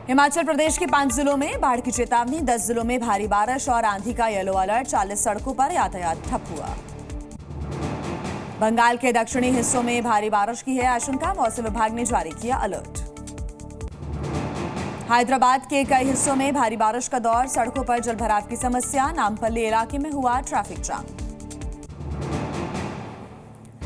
हिमाचल प्रदेश के 5 जिलों में बाढ़ की चेतावनी, 10 जिलों में भारी बारिश और आंधी का येलो अलर्ट, 40 सड़कों पर यातायात ठप हुआ। बंगाल के दक्षिणी हिस्सों में भारी बारिश की है आशंका, मौसम विभाग ने जारी किया अलर्ट। हैदराबाद के कई हिस्सों में भारी बारिश का दौर, सड़कों पर जलभराव की समस्या, नामपल्ली इलाके में हुआ ट्रैफिक जाम।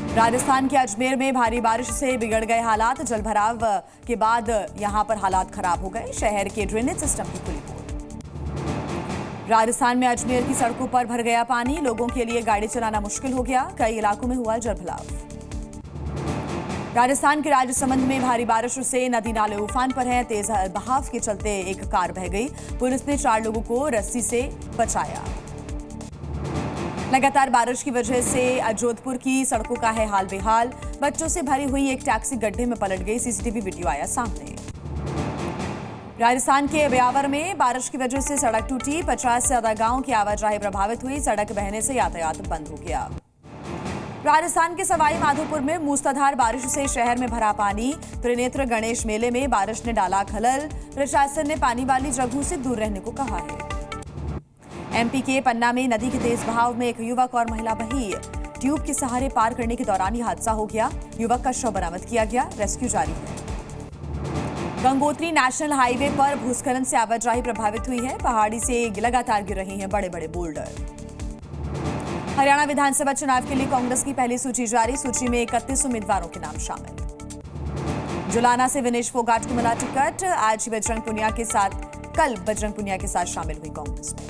राजस्थान के अजमेर में भारी बारिश से बिगड़ गए हालात, जलभराव के बाद यहां पर हालात खराब हो गए, शहर के ड्रेनेज सिस्टम की खुली पोल। राजस्थान में अजमेर की सड़कों पर भर गया पानी, लोगों के लिए गाड़ी चलाना मुश्किल हो गया, कई इलाकों में हुआ जलभराव। राजस्थान के राजसमंद में भारी बारिश से नदी नाले उफान पर हैं, तेज बहाव के चलते एक कार बह गई, पुलिस ने 4 लोगों को रस्सी से बचाया। लगातार बारिश की वजह से जोधपुर की सड़कों का है हाल बेहाल, बच्चों से भरी हुई एक टैक्सी गड्ढे में पलट गई, सीसीटीवी वीडियो आया सामने। राजस्थान के ब्यावर में बारिश की वजह से सड़क टूटी, 50 से ज्यादा गांवों की आवाजाही प्रभावित हुई, सड़क बहने से यातायात बंद हो गया। राजस्थान के सवाई माधोपुर में मूसलाधार बारिश से शहर में भरा पानी, त्रिनेत्र गणेश मेले में बारिश ने डाला खलल, प्रशासन ने पानी वाली जगहों से दूर रहने को कहा है। एमपी के पन्ना में नदी के तेज बहाव में एक युवक और महिला बही, ट्यूब के सहारे पार करने के दौरान यह हादसा हो गया, युवक का शव बरामद किया गया, रेस्क्यू जारी है। गंगोत्री नेशनल हाईवे पर भूस्खलन से आवाजाही प्रभावित हुई है, पहाड़ी से लगातार गिर रहे हैं बड़े बड़े बोल्डर। हरियाणा विधानसभा चुनाव के लिए कांग्रेस की पहली सूची जारी, सूची में 31 उम्मीदवारों के नाम शामिल। जुलाना से विनेश फोगाट को मिला टिकट, आज बजरंग पुनिया के साथ कल बजरंग पुनिया के साथ शामिल हुई कांग्रेस में।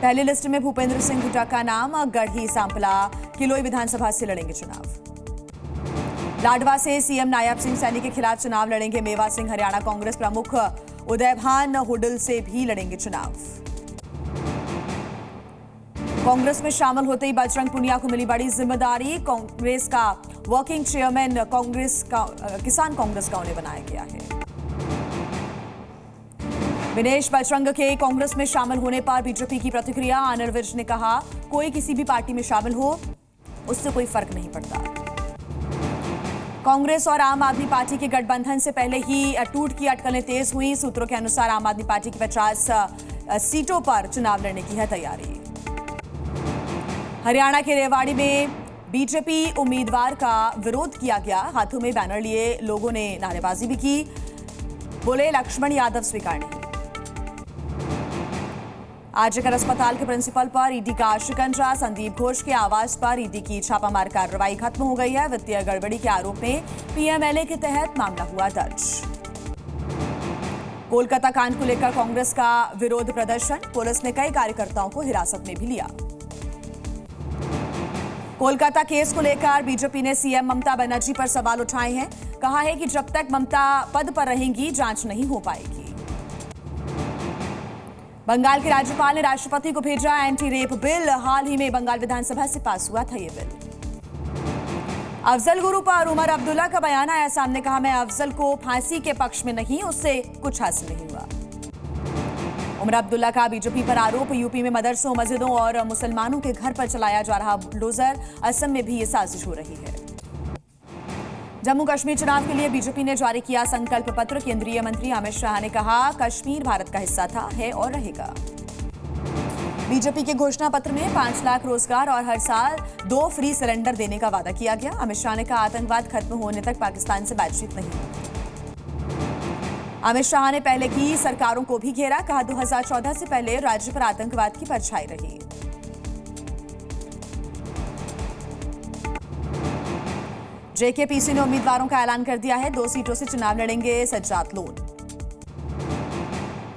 पहली लिस्ट में भूपेंद्र सिंह हुड्डा का नाम, गढ़ी सांपला किलोई विधानसभा से लड़ेंगे चुनाव। लाडवा से सीएम नायब सिंह सैनी के खिलाफ चुनाव लड़ेंगे मेवा सिंह, हरियाणा कांग्रेस प्रमुख उदयभान हुडल से भी लड़ेंगे चुनाव। कांग्रेस में शामिल होते ही बजरंग पुनिया को मिली बड़ी जिम्मेदारी, कांग्रेस का वर्किंग चेयरमैन किसान कांग्रेस का उन्हें बनाया गया है। विनेश बजरंग के कांग्रेस में शामिल होने पर बीजेपी की प्रतिक्रिया, अनिल विज ने कहा कोई किसी भी पार्टी में शामिल हो उससे कोई फर्क नहीं पड़ता। कांग्रेस और आम आदमी पार्टी के गठबंधन से पहले ही टूट की अटकलें तेज हुई, सूत्रों के अनुसार आम आदमी पार्टी की 50 सीटों पर चुनाव लड़ने की है तैयारी। हरियाणा के रेवाड़ी में बीजेपी उम्मीदवार का विरोध किया गया, हाथों में बैनर लिए लोगों ने नारेबाजी भी की, बोले लक्ष्मण यादव स्वीकार नहीं। आजकर अस्पताल के प्रिंसिपल पर ईडी का शिकंजा, संदीप घोष के आवास पर ईडी की छापामार कार्रवाई खत्म हो गई है, वित्तीय गड़बड़ी के आरोप में पीएमएलए के तहत मामला हुआ दर्ज। कोलकाता कांड को लेकर कांग्रेस का विरोध प्रदर्शन, पुलिस ने कई कार्यकर्ताओं को हिरासत में भी लिया। कोलकाता केस को लेकर बीजेपी ने सीएम ममता बनर्जी पर सवाल उठाए हैं, कहा है कि जब तक ममता पद पर रहेंगी जांच नहीं हो पाएगी। बंगाल के राज्यपाल ने राष्ट्रपति को भेजा एंटी रेप बिल, हाल ही में बंगाल विधानसभा से पास हुआ था ये बिल। अफजल गुरु पर उमर अब्दुल्ला का बयान आया सामने, कहा मैं अफजल को फांसी के पक्ष में नहीं, उससे कुछ हासिल नहीं हुआ। उमर अब्दुल्ला का बीजेपी पर आरोप, यूपी में मदरसों, मस्जिदों और मुसलमानों के घर पर चलाया जा रहा बुलडोजर, असम में भी ये साजिश हो रही है। जम्मू कश्मीर चुनाव के लिए बीजेपी ने जारी किया संकल्प पत्र, केंद्रीय मंत्री अमित शाह ने कहा कश्मीर भारत का हिस्सा था, है और रहेगा। बीजेपी के घोषणा पत्र में 5 लाख रोजगार और हर साल 2 फ्री सिलेंडर देने का वादा किया गया। अमित शाह ने कहा आतंकवाद खत्म होने तक पाकिस्तान से बातचीत नहीं होगी। अमित शाह ने पहले की सरकारों को भी घेरा, कहा 2014 से पहले राज्य पर आतंकवाद की परछाई रही। जेकेपीसी ने उम्मीदवारों का ऐलान कर दिया है, 2 सीटों से चुनाव लड़ेंगे सज्जाद लोन।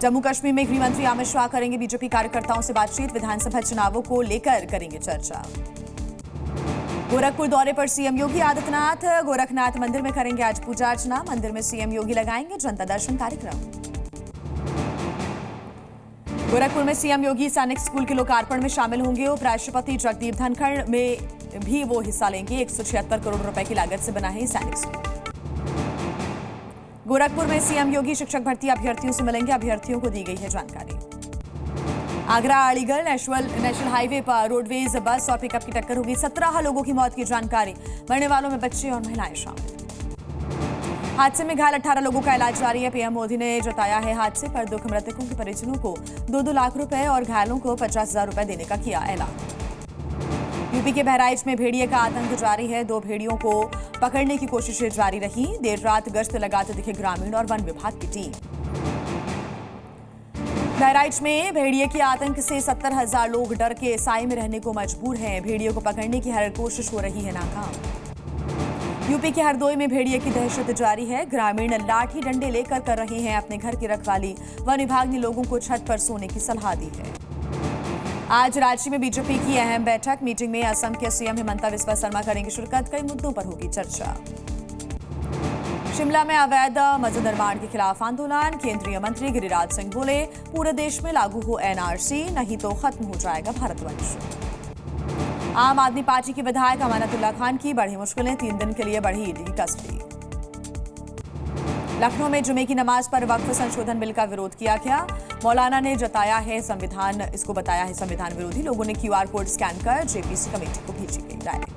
जम्मू कश्मीर में गृह मंत्री अमित शाह करेंगे बीजेपी कार्यकर्ताओं से बातचीत, विधानसभा चुनावों को लेकर करेंगे चर्चा। गोरखपुर दौरे पर सीएम योगी आदित्यनाथ, गोरखनाथ मंदिर में करेंगे आज पूजा अर्चना, मंदिर में सीएम योगी लगाएंगे जनता दर्शन कार्यक्रम। गोरखपुर में सीएम योगी सैनिक स्कूल के लोकार्पण में शामिल होंगे, उपराष्ट्रपति जगदीप धनखड़ में भी वो हिस्सा लेंगे, 176 करोड़ रुपए की लागत से बना है सैनिक स्कूल। गोरखपुर में सीएम योगी शिक्षक भर्ती अभ्यर्थियों से मिलेंगे, अभ्यर्थियों को दी गई है जानकारी। आगरा अलीगढ़ नेशनल हाईवे पर रोडवेज बस और पिकअप की टक्कर होगी, 17 लोगों की मौत की जानकारी, मरने वालों में बच्चे और महिलाएं शामिल। हादसे में घायल 18 लोगों का इलाज जारी है। पीएम मोदी ने जताया है हादसे पर दुख, मृतकों के परिजनों को 2-2 लाख रुपए और घायलों को 50,000 रुपए देने का किया ऐलान। यूपी के बहराइच में भेड़िए का आतंक जारी है। 2 भेड़ियों को पकड़ने की कोशिशें जारी रही। देर रात गश्त लगाते दिखे ग्रामीण और वन विभाग की टीम। बहराइच में भेड़िए के आतंक से 70,000 लोग डर के साए में रहने को मजबूर हैं। भेड़ियों को पकड़ने की हर कोशिश हो रही है नाकाम। यूपी के हरदोई में भेड़िए की दहशत जारी है। ग्रामीण लाठी डंडे लेकर कर रहे हैं अपने घर की रखवाली। वन विभाग ने लोगों को छत पर सोने की सलाह दी है। आज रांची में बीजेपी की अहम बैठक। मीटिंग में असम के सीएम हिमंता बिस्वा शर्मा करेंगे शिरकत। कई मुद्दों पर होगी चर्चा। शिमला में अवैध मस्जिद निर्माण के खिलाफ आंदोलन। केंद्रीय मंत्री गिरिराज सिंह बोले, पूरे देश में लागू हो एनआरसी, नहीं तो खत्म हो जाएगा भारतवंश। आम आदमी पार्टी के विधायक अमानतुल्लाह खान की बढ़ी मुश्किलें, 3 दिन के लिए बढ़ी ईडी कस्टडी। लखनऊ में जुमे की नमाज पर वक्फ संशोधन बिल का विरोध किया गया। मौलाना ने बताया है इसको बताया है संविधान विरोधी। लोगों ने क्यूआर कोड स्कैन कर जेपीसी कमेटी को भेजी गई डायरेक्ट।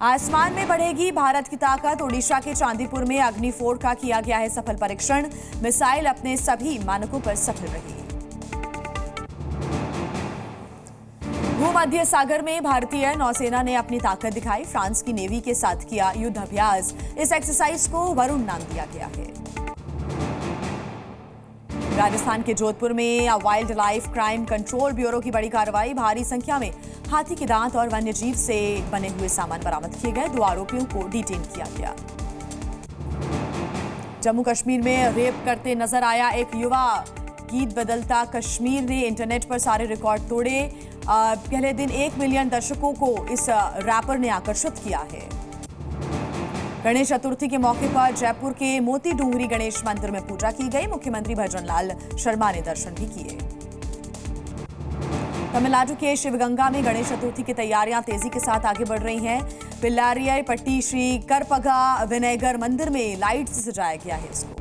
आसमान में बढ़ेगी भारत की ताकत। ओडिशा के चांदीपुर में अग्नि 4 का किया गया है सफल परीक्षण। मिसाइल अपने सभी मानकों पर सफल रही। भूमध्य सागर में भारतीय नौसेना ने अपनी ताकत दिखाई। फ्रांस की नेवी के साथ किया युद्ध अभ्यास। इस एक्सरसाइज को वरुण नाम दिया गया है। राजस्थान के जोधपुर में wild life crime control bureau की बड़ी कार्रवाई। भारी संख्या में हाथी के दांत और वन्य जीव से बने हुए सामान बरामद किए गए। 2 आरोपियों को डिटेन किया गया। जम्मू कश्मीर में रेप करते नजर आया एक युवा। गीत बदलता कश्मीर ने इंटरनेट पर सारे रिकॉर्ड तोड़े। पहले दिन 1 मिलियन दर्शकों को इस रैपर ने आकर्षित किया है। गणेश चतुर्थी के मौके पर जयपुर के मोती डूंगरी गणेश मंदिर में पूजा की गई। मुख्यमंत्री भजनलाल शर्मा ने दर्शन भी किए। तमिलनाडु के शिवगंगा में गणेश चतुर्थी की तैयारियां तेजी के साथ आगे बढ़ रही हैं। पिल्लारियाई पट्टी श्री करपगा विनायगर मंदिर में लाइट से सजाया गया है इसको।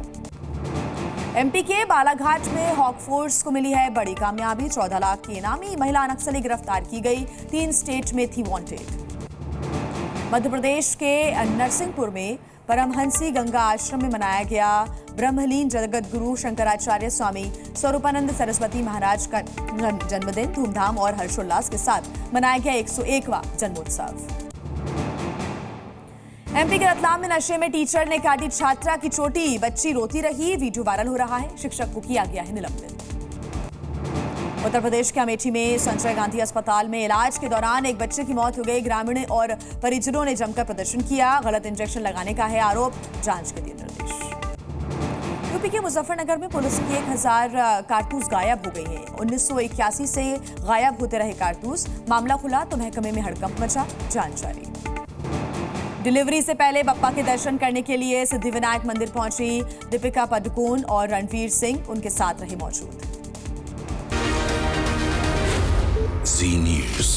एमपी के बालाघाट में हॉक फोर्स को मिली है बड़ी कामयाबी। 14 लाख की इनामी महिला नक्सली गिरफ्तार की गई। 3 स्टेट में थी वांटेड। मध्य प्रदेश के नरसिंहपुर में परमहंसी गंगा आश्रम में मनाया गया ब्रह्मलीन जगत गुरु शंकराचार्य स्वामी स्वरूपानंद सरस्वती महाराज का जन्मदिन। धूमधाम और हर्षोल्लास के साथ मनाया गया 101वां जन्मोत्सव। एमपी के रतलाम में नशे में टीचर ने काटी छात्रा की चोटी। बच्ची रोती रही। वीडियो वायरल हो रहा है। शिक्षक को किया गया है निलंबित। उत्तर प्रदेश के अमेठी में संजय गांधी अस्पताल में इलाज के दौरान एक बच्चे की मौत हो गई। ग्रामीणों और परिजनों ने जमकर प्रदर्शन किया। गलत इंजेक्शन लगाने का है आरोप। जांच के दिए निर्देश। यूपी के मुजफ्फरनगर में पुलिस की 1000 कारतूस गायब हो गई हैं। 1981 से गायब होते रहे कारतूस। मामला खुला तो महकमे में हड़कंप मचा। जांच जारी। डिलीवरी से पहले बप्पा के दर्शन करने के लिए सिद्धिविनायक मंदिर पहुंची दीपिका पादुकोण और रणवीर सिंह उनके साथ रहे मौजूद। Z News।